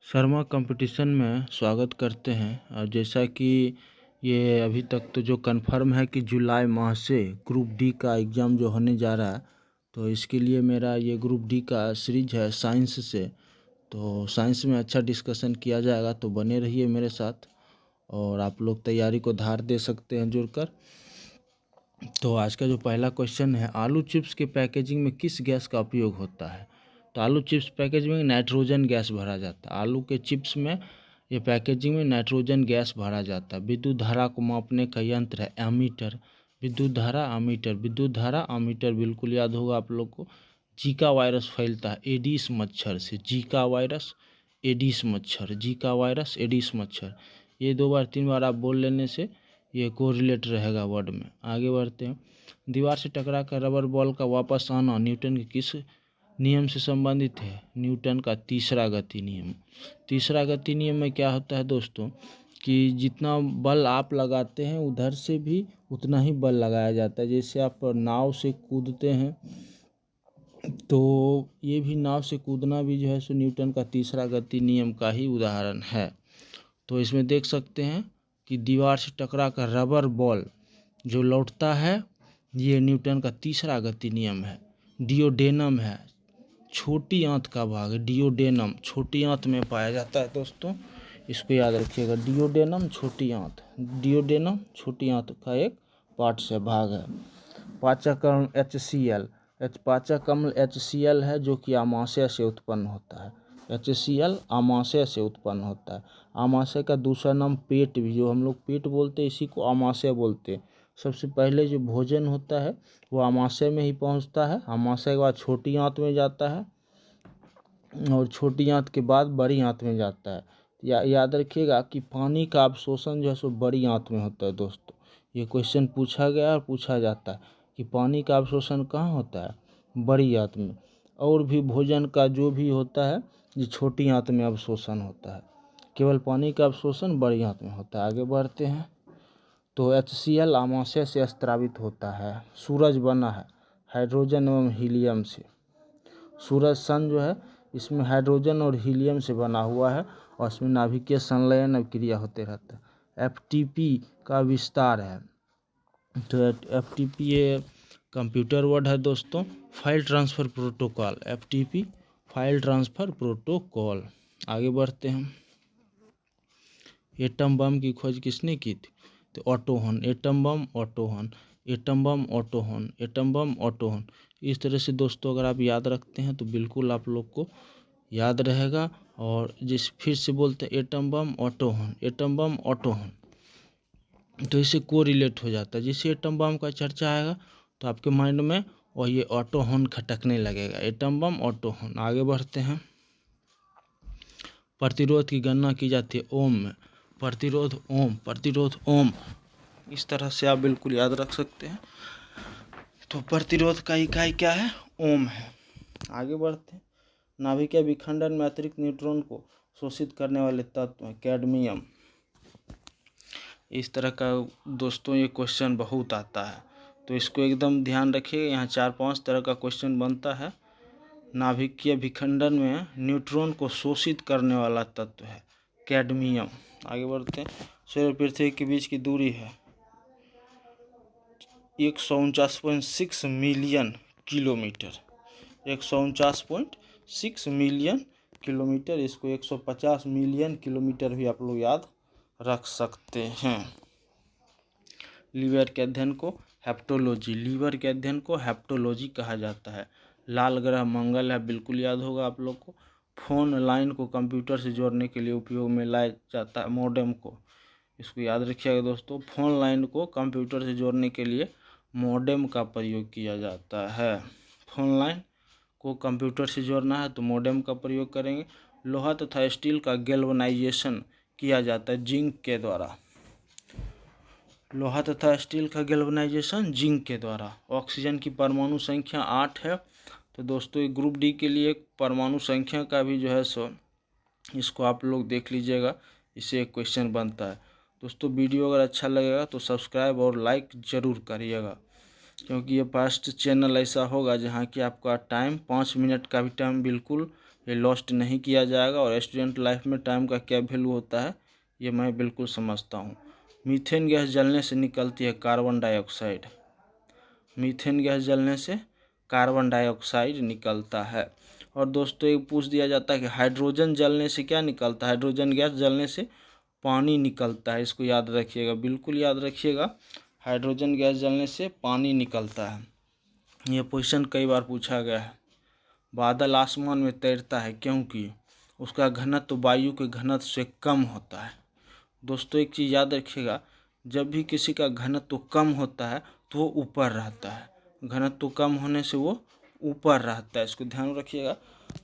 Sharma competition में स्वागत करते हैं। और जैसा कि ये अभी तक तो जो कंफर्म है कि जुलाई माह से ग्रुप डी का एग्ज़ाम जो होने जा रहा है, तो इसके लिए मेरा ये ग्रुप डी का सीरीज है साइंस से। तो साइंस में अच्छा डिस्कशन किया जाएगा, तो बने रहिए मेरे साथ और आप लोग तैयारी को धार दे सकते हैं जुड़कर। तो आज का जो पहला क्वेश्चन है, आलू चिप्स के पैकेजिंग में किस गैस का उपयोग होता है? तो आलू चिप्स पैकेजिंग में नाइट्रोजन गैस भरा जाता है। आलू के चिप्स में ये पैकेजिंग में नाइट्रोजन गैस भरा जाता है। विद्युत धारा को मापने का यंत्र है एमीटर। विद्युत धारा अमीटर, विद्युत धारा अमीटर बिल्कुल याद होगा आप लोग को। जीका वायरस फैलता है एडिस मच्छर से। जीका वायरस, एडिस मच्छर, जीका वायरस, एडिस मच्छर। ये 2 बार 3 बार आप बोल लेने से ये कोरिलेट रहेगा वर्ड में। आगे बढ़ते हैं। दीवार से टकरा कर रबर बॉल का वापस आना न्यूटन के किस नियम से संबंधित है? न्यूटन का तीसरा गति नियम। तीसरा गति नियम में क्या होता है दोस्तों कि जितना बल आप लगाते हैं उधर से भी उतना ही बल लगाया जाता है। जैसे आप नाव से कूदते हैं तो ये भी नाव से कूदना भी जो है सो न्यूटन का तीसरा गति नियम का ही उदाहरण है। तो इसमें देख सकते हैं कि दीवार से टकरा कर रबर बॉल जो लौटता है, ये न्यूटन का तीसरा गति नियम है। डिओडेनम है, छोटी आंत का भाग है। डिओडेनम छोटी आंत में पाया जाता है दोस्तों, इसको याद रखिएगा। डिओडेनम छोटी आंत, डिओडेनम छोटी आंत का एक पार्ट से भाग है। पाचक अम्ल HCl, पाचक अम्ल HCl है जो कि आमाशय से उत्पन्न होता है। HCl आमाशय से उत्पन्न होता है। आमाशय का दूसरा नाम पेट भी, जो हम लोग पेट बोलते हैं इसी को आमाशय बोलते हैं। सबसे पहले जो भोजन होता है वो आमाशय में ही पहुंचता है। आमाशय के बाद छोटी आंत में जाता है और छोटी आंत के बाद बड़ी आंत में जाता है। याद रखिएगा कि पानी का अवशोषण जो है सो बड़ी आंत में होता है दोस्तों। ये क्वेश्चन पूछा गया और पूछा जाता है कि पानी का अवशोषण कहाँ होता है? बड़ी आंत में। और भी भोजन का जो भी होता है ये छोटी आंत में अवशोषण होता है। केवल पानी का अवशोषण बड़ी आंत में होता है। आगे बढ़ते हैं। तो HCl आमाशय से स्रावित होता है। सूरज बना है हाइड्रोजन एवं हीलियम से। सूरज सन जो है इसमें हाइड्रोजन और हीलियम से बना हुआ है और इसमें नाभिकीय संलयन और क्रिया होते रहता है। FTP का विस्तार है। तो FTP ये कंप्यूटर वर्ड है दोस्तों। File transfer protocol, FTP file transfer protocol. आगे बढ़ते हैं। एटम बम की खोज किसने की थी? तो auto horn. Atom bomb auto horn, atom bomb auto horn, atom bomb auto horn. इस तरह से दोस्तों अगर आप याद रखते हैं तो बिल्कुल आप लोग को याद रहेगा। और जिस फिर से बोलते हैं atom bomb auto horn, atom bomb auto horn, तो इससे कोरिलेट हो जाता है। जैसे एटम बम का चर्चा आएगा तो आपके माइंड में और ये ऑटो हॉर्न खटकने लगेगा। Atom bomb auto horn. आगे बढ़ते हैं। प्रतिरोध की गणना की जाती है ओम में। प्रतिरोध ओम, प्रतिरोध ओम, इस तरह से आप बिल्कुल याद रख सकते हैं। तो प्रतिरोध का इकाई क्या है? ओम है। आगे बढ़ते हैं। नाभिकीय विखंडन में अतिरिक्त न्यूट्रॉन को शोषित करने वाले तत्व हैं कैडमियम। इस तरह का दोस्तों ये क्वेश्चन बहुत आता है, तो इसको एकदम ध्यान रखिए। यहाँ 4-5 तरह का क्वेश्चन बनता है। नाभिकीय विखंडन में न्यूट्रॉन को शोषित करने वाला तत्व है कैडमियम। आगे बढ़ते हैं। सूर्य और पृथ्वी के बीच की दूरी है 149.6 मिलियन किलोमीटर। 149.6 million kilometre. इसको 150 मिलियन किलोमीटर भी आप लोग याद रख सकते हैं। लीवर के अध्ययन को हेप्टोलॉजी, लीवर के अध्ययन को हेप्टोलॉजी कहा जाता है। लाल ग्रह मंगल है, बिल्कुल याद होगा आप लोग को। फोन लाइन को कंप्यूटर से जोड़ने के लिए उपयोग में लाया जाता है मॉडेम को। इसको याद रखिएगा दोस्तों। फोन लाइन को कंप्यूटर से जोड़ने के लिए मॉडेम का प्रयोग किया जाता है। फोन लाइन को कंप्यूटर से जोड़ना है तो मॉडेम का प्रयोग करेंगे। लोहा तथा स्टील का गैल्वनाइजेशन किया जाता है जिंक के द्वारा। लोहा तथा स्टील का गैल्वनाइजेशन जिंक के द्वारा। ऑक्सीजन की परमाणु संख्या 8 है। तो दोस्तों ग्रुप डी के लिए परमाणु संख्या का भी जो है सो इसको आप लोग देख लीजिएगा, इससे एक क्वेश्चन बनता है। दोस्तों वीडियो अगर अच्छा लगेगा तो सब्सक्राइब और लाइक ज़रूर करिएगा, क्योंकि ये फर्स्ट चैनल ऐसा होगा जहाँ कि आपका टाइम 5 मिनट का भी टाइम बिल्कुल ये लॉस्ट नहीं किया जाएगा। और स्टूडेंट लाइफ में टाइम का क्या वैल्यू होता है ये मैं बिल्कुल समझता हूँ। मीथेन गैस जलने से निकलती है कार्बन डाइऑक्साइड। मीथेन गैस जलने से कार्बन डाइऑक्साइड निकलता है। और दोस्तों एक पूछ दिया जाता है कि हाइड्रोजन जलने से क्या निकलता है। हाइड्रोजन गैस जलने से पानी निकलता है। इसको याद रखिएगा, बिल्कुल याद रखिएगा। हाइड्रोजन गैस जलने से पानी निकलता है। यह क्वेश्चन कई बार पूछा गया है। बादल आसमान में तैरता है क्योंकि उसका घनत्व वायु के घनत्व से कम होता है। दोस्तों एक चीज़ याद रखिएगा, जब भी किसी का घनत्व कम होता है तो वो ऊपर रहता है। घनत्व कम होने से वो ऊपर रहता है, इसको ध्यान रखिएगा।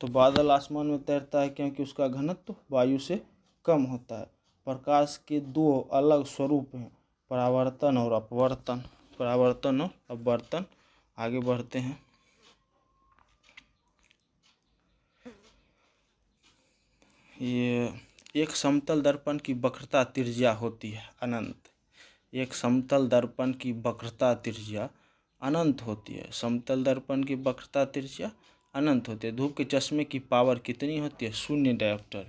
तो बादल आसमान में तैरता है क्योंकि उसका घनत्व वायु से कम होता है। प्रकाश के दो अलग स्वरूप हैं, परावर्तन और अपवर्तन। परावर्तन और अपवर्तन। आगे बढ़ते हैं। ये एक समतल दर्पण की वक्रता त्रिज्या होती है अनंत। एक समतल दर्पण की वक्रता त्रिज्या अनंत होती है। समतल दर्पण की वक्रता त्रिज्या अनंत होती है। धूप के चश्मे की पावर कितनी होती है? 0 डायोप्टर।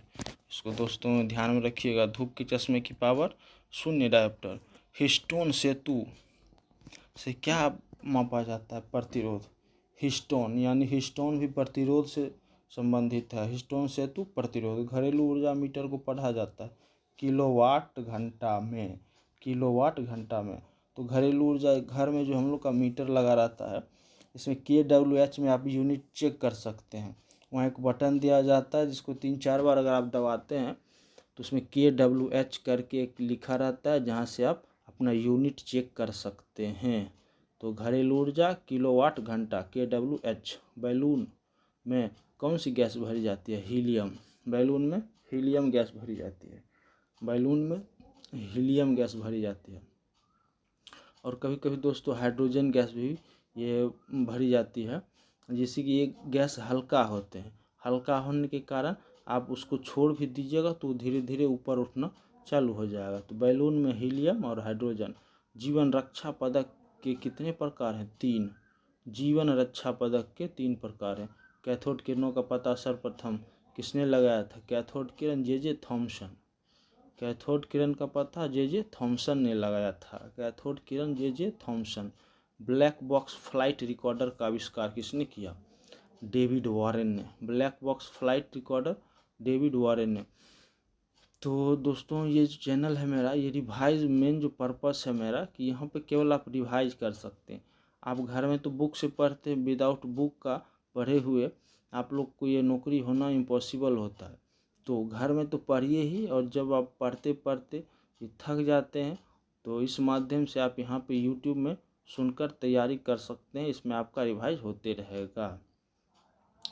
इसको दोस्तों ध्यान में रखिएगा, धूप के चश्मे की पावर 0 डायोप्टर। हीस्टोन सेतु से क्या मापा जाता है? प्रतिरोध। हीस्टोन यानी हीस्टोन भी प्रतिरोध से संबंधित है। हीस्टोन सेतु प्रतिरोध। घरेलू ऊर्जा मीटर को पढ़ा जाता है किलोवाट घंटा में। किलोवाट घंटा में। तो घरेलू ऊर्जा घर में जो हम लोग का मीटर लगा रहता है, इसमें kWh में आप यूनिट चेक कर सकते हैं। वहाँ एक बटन दिया जाता है जिसको 3-4 बार अगर आप दबाते हैं तो उसमें kWh करके एक लिखा रहता है, जहाँ से आप अपना यूनिट चेक कर सकते हैं। तो घरेलू ऊर्जा किलोवाट घंटा kWh। बैलून में कौन सी गैस भरी जाती है? हीलियम। बैलून में हीलियम गैस भरी जाती है। बैलून में हीलियम गैस भरी जाती है। और कभी कभी दोस्तों हाइड्रोजन गैस भी ये भरी जाती है, जिससे कि ये गैस हल्का होते हैं। हल्का होने के कारण आप उसको छोड़ भी दीजिएगा तो धीरे धीरे ऊपर उठना चालू हो जाएगा। तो बैलून में हीलियम और हाइड्रोजन। जीवन रक्षा पदक के कितने प्रकार हैं? 3। जीवन रक्षा पदक के 3 प्रकार हैं। कैथोड किरणों का पता सर्वप्रथम किसने लगाया था? कैथोड किरण जे थॉमसन। कैथोड किरण का पता जे थॉमसन ने लगाया था। कैथोड किरण J Thomson. Black box flight recorder का आविष्कार किसने किया? डेविड वॉरेन ने। Black box flight recorder David Warren ने। तो दोस्तों ये जो चैनल है मेरा, ये रिवाइज मेन जो पर्पस है मेरा कि यहाँ पे केवल आप रिवाइज कर सकते हैं। आप घर में तो बुक से पढ़ते हैं, विदाउट बुक का पढ़े हुए आप लोग को ये नौकरी होना इम्पॉसिबल होता है। तो घर में तो पढ़िए ही, और जब आप पढ़ते पढ़ते ये थक जाते हैं तो इस माध्यम से आप यहाँ पे यूट्यूब में सुनकर तैयारी कर सकते हैं। इसमें आपका रिवाइज होते रहेगा।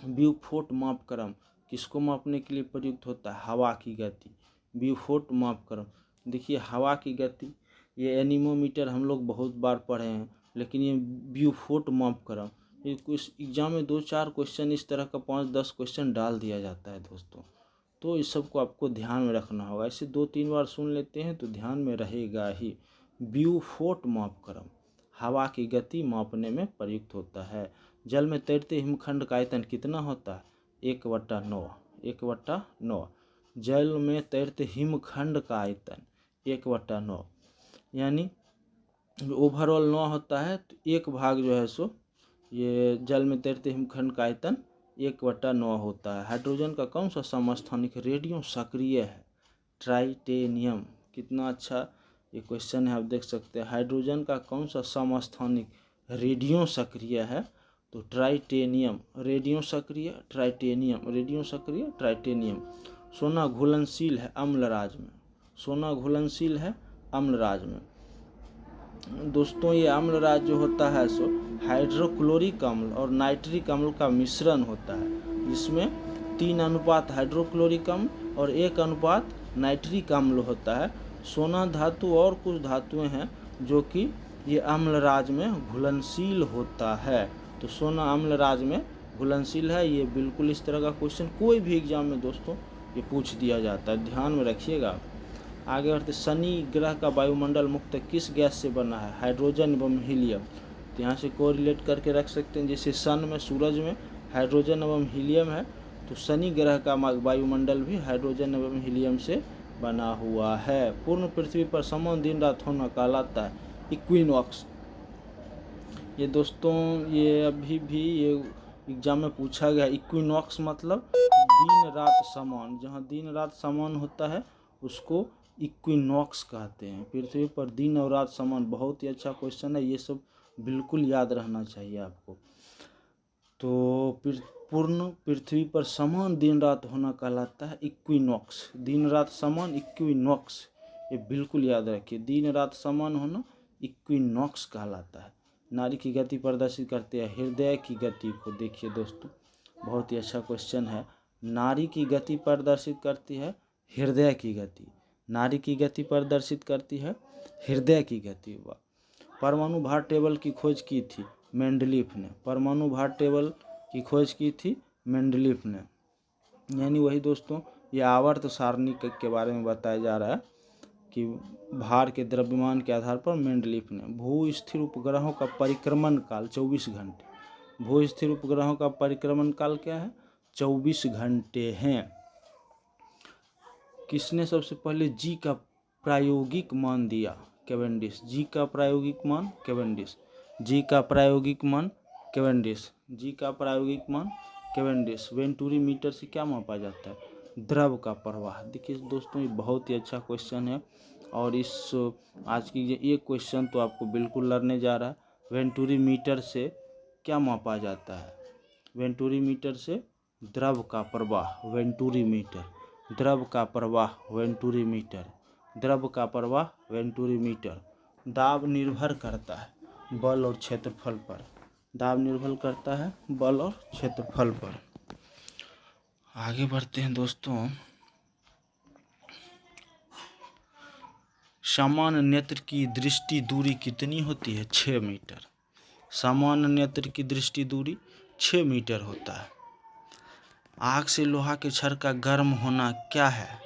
ब्यूफोर्ट मापक्रम किसको मापने के लिए प्रयुक्त होता है? हवा की गति। ब्यूफोर्ट मापक्रम। देखिए हवा की गति, ये एनीमोमीटर हम लोग बहुत बार पढ़े हैं, लेकिन ये ब्यूफोर्ट मापक्रम, ये कुछ एग्जाम में 2-4 क्वेश्चन इस तरह का 5-10 क्वेश्चन डाल दिया जाता है दोस्तों। तो इस सब को आपको ध्यान में रखना होगा। इसे 2-3 बार सुन लेते हैं तो ध्यान में रहेगा ही। ब्यूफोर्ट मापक्रम हवा की गति मापने में प्रयुक्त होता है। जल में तैरते हिमखंड का आयतन कितना होता है? 1/9। 1/9। जल में तैरते हिमखंड का आयतन 1/9, यानी ओवरऑल 9 होता है तो एक भाग जो है सो ये जल में तैरते हिमखंड का आयतन 1/9 होता है। हाइड्रोजन का कौन सा समस्थानिक रेडियो सक्रिय है? ट्राइटेनियम। कितना अच्छा ये क्वेश्चन है, आप देख सकते हैं। हाइड्रोजन का कौन सा समस्थानिक रेडियो सक्रिय है? तो ट्राइटेनियम। रेडियो सक्रिय ट्राइटेनियम। रेडियो सक्रिय ट्राइटेनियम। सोना घुलनशील है अम्लराज में। सोना घुलनशील है अम्लराज में। दोस्तों ये अम्लराज जो होता है सो हाइड्रोक्लोरिक अम्ल और नाइट्रिक अम्ल का मिश्रण होता है, जिसमें 3 अनुपात हाइड्रोक्लोरिक अम्ल और 1 अनुपात नाइट्रिक अम्ल होता है। सोना धातु और कुछ धातुएं हैं जो कि ये अम्लराज में घुलनशील होता है। तो सोना अम्लराज में घुलनशील है। ये बिल्कुल इस तरह का क्वेश्चन कोई भी एग्जाम में दोस्तों ये पूछ दिया जाता है, ध्यान में रखिएगा। आगे बढ़ते, शनि ग्रह का वायुमंडल मुख्यतः किस गैस से बना है? हाइड्रोजन एवं हीलियम। तो यहाँ से कोरिलेट करके रख सकते हैं, जैसे सन में सूरज में हाइड्रोजन एवं हीलियम है, तो शनि ग्रह का वायुमंडल भी हाइड्रोजन एवं हीलियम से बना हुआ है। पूर्ण पृथ्वी पर समान दिन रात होना कहलाता है इक्विनॉक्स। ये दोस्तों ये अभी भी ये एग्जाम में पूछा गया। इक्विनॉक्स मतलब दिन रात समान, जहाँ दिन रात समान होता है उसको इक्विनॉक्स कहते हैं। पृथ्वी पर दिन और रात समान, बहुत ही अच्छा क्वेश्चन है, ये सब बिल्कुल याद रहना चाहिए आपको। तो पूर्ण पृथ्वी पर समान दिन रात होना कहलाता है इक्विनॉक्स। दिन रात समान इक्विनॉक्स, ये बिल्कुल याद रखिए, दिन रात समान होना इक्विनॉक्स कहलाता है। नाड़ी की गति प्रदर्शित करते हैं हृदय की गति को। देखिए दोस्तों बहुत ही अच्छा क्वेश्चन है। नाड़ी की गति प्रदर्शित करती है हृदय की गति, नाड़ी की गति प्रदर्शित करती है हृदय की गति। परमाणु भार टेबल की खोज की थी मेंडलीफ ने, परमाणु भार टेबल की खोज की थी मेंडलीफ ने। यानी वही दोस्तों ये आवर्त सारणी के बारे में बताया जा रहा है कि भार के द्रव्यमान के आधार पर मेंडलीफ ने। भू स्थिर उपग्रहों का परिक्रमण काल 24 घंटे। भू स्थिर उपग्रहों का परिक्रमण काल क्या है? 24 घंटे हैं। किसने सबसे पहले जी का प्रायोगिक मान दिया? कैवेंडिश। जी का प्रायोगिक मान कैवेंडिश, जी का प्रायोगिक मान कैवेंडिश, जी का प्रायोगिक मान कैवेंडिश। वेंटूरी मीटर से क्या मापा जाता है? द्रव का प्रवाह। देखिए दोस्तों ये बहुत ही अच्छा क्वेश्चन है और इस आज की ये क्वेश्चन तो आपको बिल्कुल लड़ने जा रहा है। वेंटूरी मीटर से क्या मापा जाता है? वेंटूरी मीटर से द्रव का प्रवाह, वेंटूरी मीटर, द्रव का प्रवाह वेंटूरी मीटर, द्रव का प्रवाह वेंटूरी मीटर। दाब निर्भर करता है बल और क्षेत्रफल पर, दाब निर्भर करता है बल और क्षेत्रफल पर। आगे बढ़ते हैं दोस्तों। सामान्य नेत्र की दृष्टि दूरी कितनी होती है? 6 मीटर। सामान्य नेत्र की दृष्टि दूरी 6 मीटर होता है। आग से लोहा के छड़ का गर्म होना क्या है?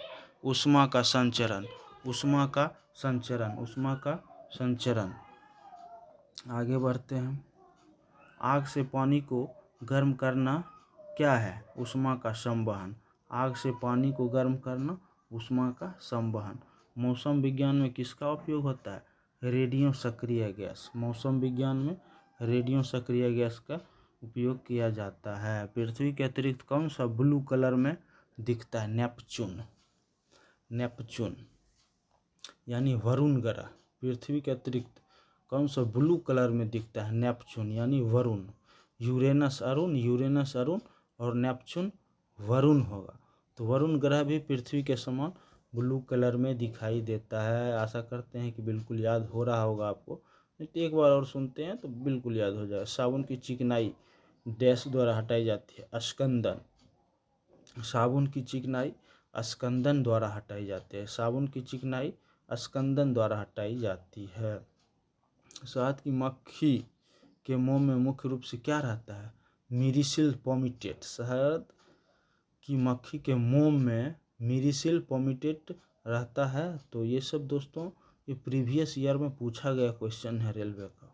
ऊष्मा का संचरण, ऊष्मा का संचरण, ऊष्मा का संचरण। आगे बढ़ते हैं। आग से पानी को गर्म करना क्या है? ऊष्मा का संवहन। आग से पानी को गर्म करना ऊष्मा का संवहन। मौसम विज्ञान में किसका उपयोग होता है? रेडियो सक्रिय गैस। मौसम विज्ञान में रेडियो सक्रिय गैस का उपयोग किया जाता है। पृथ्वी के अतिरिक्त कौन सा ब्लू कलर में दिखता है? नेपच्यून, नेपच्यून यानी वरुण ग्रह। पृथ्वी के अतिरिक्त कौन सा ब्लू कलर में दिखता है? नेपच्यून यानी वरुण। यूरेनस अरुण, यूरेनस अरुण और नेपच्यून वरुण होगा। तो वरुण ग्रह भी पृथ्वी के समान ब्लू कलर में दिखाई देता है। आशा करते हैं कि बिल्कुल याद हो रहा होगा आपको, नहीं तो एक बार और सुनते हैं तो बिल्कुल याद हो जाएगा। साबुन की चिकनाई डैश द्वारा हटाई जाती है? स्कंदन। साबुन की चिकनाई स्कंदन द्वारा हटाई जाती है। साबुन की चिकनाई स्कंदन द्वारा हटाई जाती है। शहद की मक्खी के मोम में मुख्य रूप से क्या रहता है? मीरिसिल पोमिटेट। शहद की मक्खी के मोम में मीरिसिल पोमिटेट रहता है। तो ये सब दोस्तों ये प्रीवियस ईयर में पूछा गया क्वेश्चन है रेलवे का,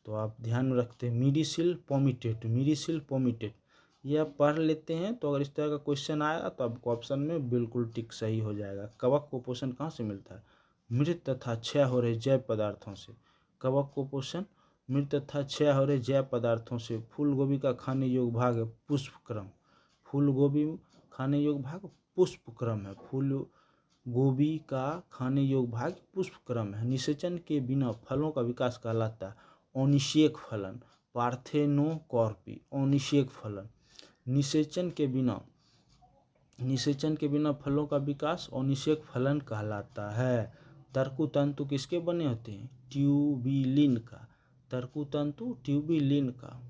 तो आप ध्यान में रखते हैं। मीरिसिल पोमिटेट, मीरिसिल पोमिटेट ये आप पढ़ लेते हैं तो अगर इस तरह का क्वेश्चन आएगा तो आपको ऑप्शन में बिल्कुल टिक सही हो जाएगा। कवक को पोषण कहाँ से मिलता है? मृत तथा क्षय हो रहे जैव पदार्थों से। कवक को पोषण मृत तथा क्षय हो रहे जैव पदार्थों से। फूल गोभी का खाने योग्य भाग है पुष्पक्रम। फूल गोभी खाने योग्य भाग पुष्पक्रम है। फूल गोभी का खाने योग्य भाग पुष्पक्रम है। निषेचन के बिना फलों का विकास कहलाता है अनिषेक फलन, पार्थेनोकॉर्पी, अनिषेक फलन। निषेचन के बिना फलों का विकास अनिषेक फलन कहलाता है। तर्कु तंतु किसके बने होते हैं? ट्यूबिलिन का। तर्कु तंतु ट्यूबिलिन का।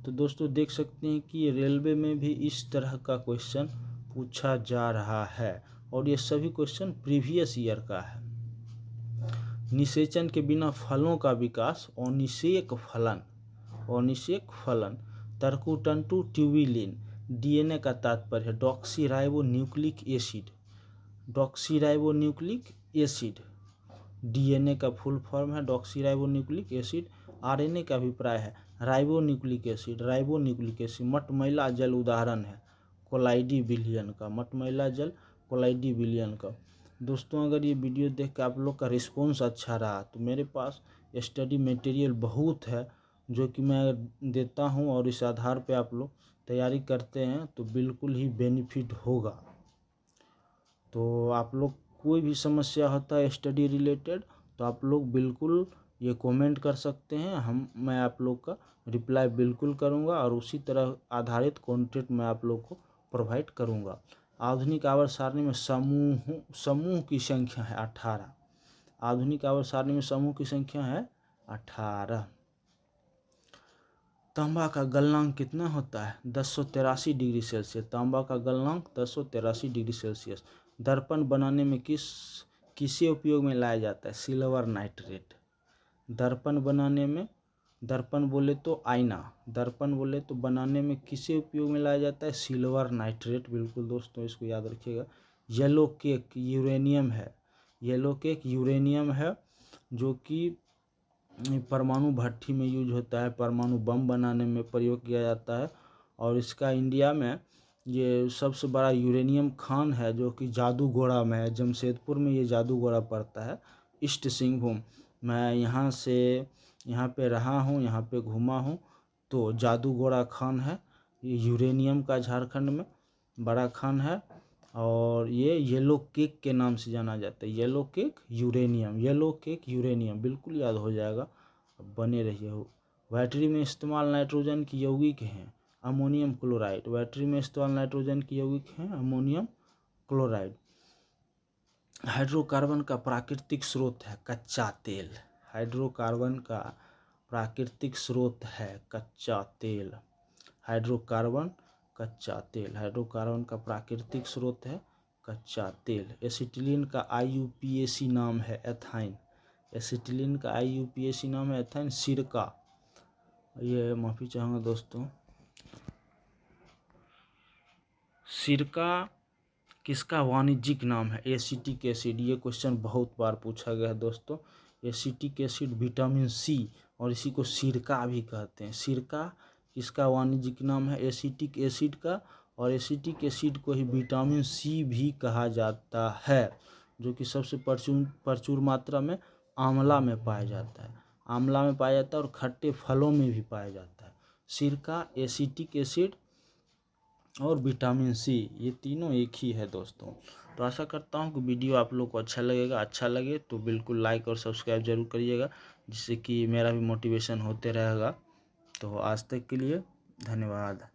तो दोस्तों देख सकते हैं कि रेलवे में भी इस तरह का क्वेश्चन पूछा जा रहा है और ये सभी क्वेश्चन प्रीवियस ईयर का है। निषेचन के बिना फलों का विकास अनिषेक फलन, अनिषेक फलन। तर्कु तंतु ट्यूबिलिन। डीएनए का तात्पर्य है डॉक्सीराइबो न्यूक्लिक एसिड, डॉक्सीराइबोन्यूक्लिक एसिड। डीएनए का फुल फॉर्म है डॉक्सीराइबोन्यूक्लिक एसिड। आरएनए का अभिप्राय है राइबोन्यूक्लिक एसिड, राइबोन्यूक्लिक एसिड। मटमैला जल उदाहरण है कोलाइडी विलियन का, मटमैला जल कोलाइडी विलियन का। दोस्तों अगर ये वीडियो देख के आप लोग का रिस्पॉन्स अच्छा रहा तो मेरे पास स्टडी मटेरियल बहुत है जो कि मैं देता हूँ, और इस आधार पे आप लोग तैयारी करते हैं तो बिल्कुल ही बेनिफिट होगा। तो आप लोग कोई भी समस्या होता है स्टडी रिलेटेड तो आप लोग बिल्कुल ये कमेंट कर सकते हैं, मैं आप लोग का रिप्लाई बिल्कुल करूंगा और उसी तरह आधारित कंटेंट मैं आप लोग को प्रोवाइड करूंगा। आधुनिक आवर्त सारणी में समूह की संख्या है 18। आधुनिक आवर्त सारणी में समूह की संख्या है 18। तांबा का गलनांक कितना होता है? 1083 डिग्री सेल्सियस। तांबा का गलनांक 1083 डिग्री सेल्सियस। दर्पण बनाने में किसे उपयोग में लाया जाता है? Silver nitrate. दर्पण बनाने में, दर्पण बोले तो आईना, दर्पण बोले तो बनाने में किसे उपयोग में लाया जाता है? Silver nitrate. बिल्कुल दोस्तों इसको याद रखिएगा। येलो केक यूरेनियम है, येलो केक यूरेनियम है जो कि परमाणु भट्ठी में यूज होता है, परमाणु बम बनाने में प्रयोग किया जाता है। और इसका इंडिया में ये सबसे बड़ा यूरेनियम खान है जो कि जादूगोड़ा में है, जमशेदपुर में ये जादूगोड़ा पड़ता है, ईस्ट सिंहभूम। मैं यहाँ पे रहा हूँ, यहाँ पे घूमा हूँ, तो जादूगोड़ा खान है, ये यूरेनियम का झारखंड में बड़ा खान है। और ये येलो केक के नाम से जाना जाता है, yellow cake uranium, yellow cake uranium बिल्कुल याद हो जाएगा, बने रहिए। बैटरी में इस्तेमाल नाइट्रोजन की यौगिक हैं अमोनियम क्लोराइड। बैटरी में इस्तेमाल नाइट्रोजन की यौगिक हैं अमोनियम क्लोराइड। हाइड्रोकार्बन का प्राकृतिक स्रोत है कच्चा तेल। हाइड्रोकार्बन का प्राकृतिक स्रोत है कच्चा तेल। हाइड्रोकार्बन कच्चा तेल, हाइड्रोकार्बन का प्राकृतिक स्रोत है कच्चा तेल। एसिटिलीन का IUPAC नाम है एथाइन। एसिटिलीन का IUPAC नाम है एथाइन। सिरका, ये माफ़ी चाहूँगा दोस्तों, सिरका किसका वाणिज्यिक नाम है? Acetic acid. ये क्वेश्चन बहुत बार पूछा गया है दोस्तों। एसिटिक एसिड विटामिन C और इसी को सिरका भी कहते हैं। सिरका किसका वाणिज्यिक नाम है? एसिटिक एसिड का। और एसिटिक एसिड को ही विटामिन C भी कहा जाता है जो कि सबसे प्रचुर मात्रा में आंवला में पाया जाता है, आंवला में पाया जाता है और खट्टे फलों में भी पाया जाता है। सिरका, एसिटिक एसिड और विटामिन C ये तीनों एक ही है दोस्तों। तो आशा करता हूँ कि वीडियो आप लोग को अच्छा लगेगा। अच्छा लगे तो बिल्कुल लाइक और सब्सक्राइब जरूर करिएगा जिससे कि मेरा भी मोटिवेशन होते रहेगा। तो आज तक के लिए धन्यवाद।